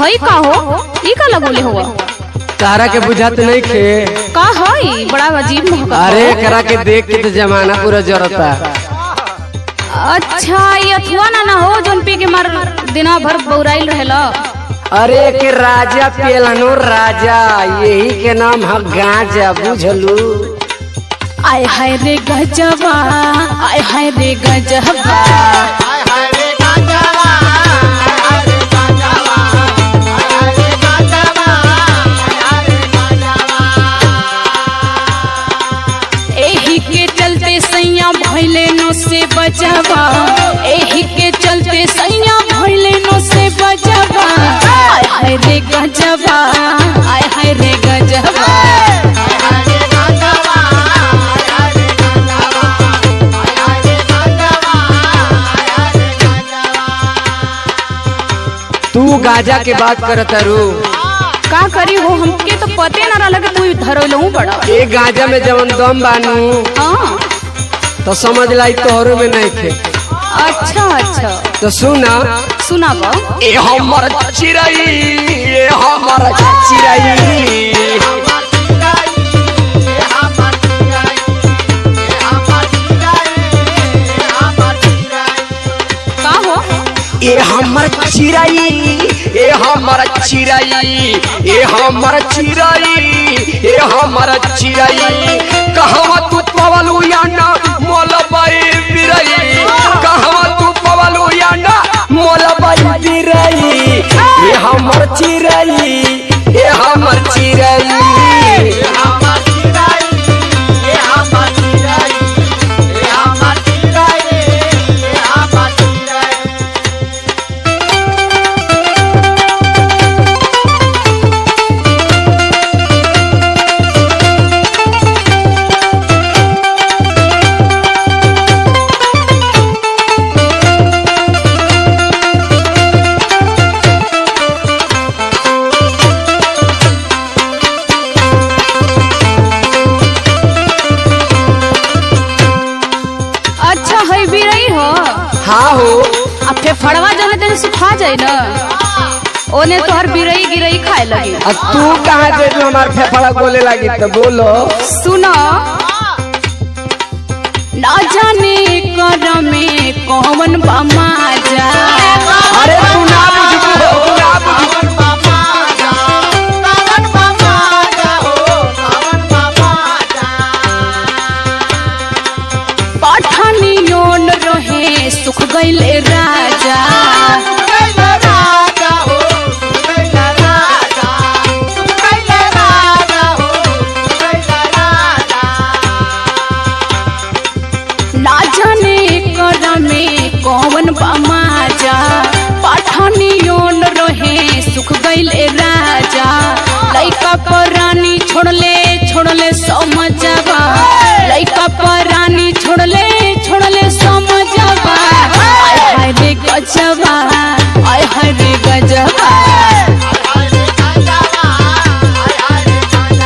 हई का हो ई का लगोले हुआ तारा के बुझात नहीं खे का हई बड़ा अजीब महक। अरे करा के देख के तो जमाना पूरा जरता। अच्छा ये अथवा ना हो जोन पी के मार दिना भर बौराइल रहेला। अरे के राजा पेलनो राजा यही के नाम है गांजा बुझलू। आय हाय रे गजबा आय हाय रे गजबा एही के चलते सैया भइले नो से बजबा एही के चलते सैया भइले नो से बजबा आय हाय रे गजबा आय हाय रे गजबा। तू गांजा के बात करत रू का करी हो हमके तो पते ना रहा कि तू धरलहू बड़ा ए गांजा में जवन दम बानू हाँ। तो समझ लाई तोहरो में नहीं थे। अच्छा अच्छा तो सुना सुनाबो। ए हमर चिरई ए हमर चिरई का हो ए हमर चिरई ए हमर चिरई ए हमर चिरई ए हमर चिरई कहवा तू पवलू या ना मोलबाई बिरई कहवा तू पवलू या ना मोलबाई बिरई ए हमर चिरई ए हमर चिरई हाँ हो अब फेफड़वा जने तेने सुखा जाए ना ओने तोहर बिरई गिरई खाए लगी। अब तू कहाँ दे तू हमार फेफड़ा बोले लगी तो बोलो। सुनो ना जाने कर में कौन बमाजा अरे तू ना बुझबू तू ना बुझबू पठानियों रहे सुख गईले राजा ना जाने कर में कौन बमाजा पठानियों रहे सुख गईले राजा लइका परानी छोड़ले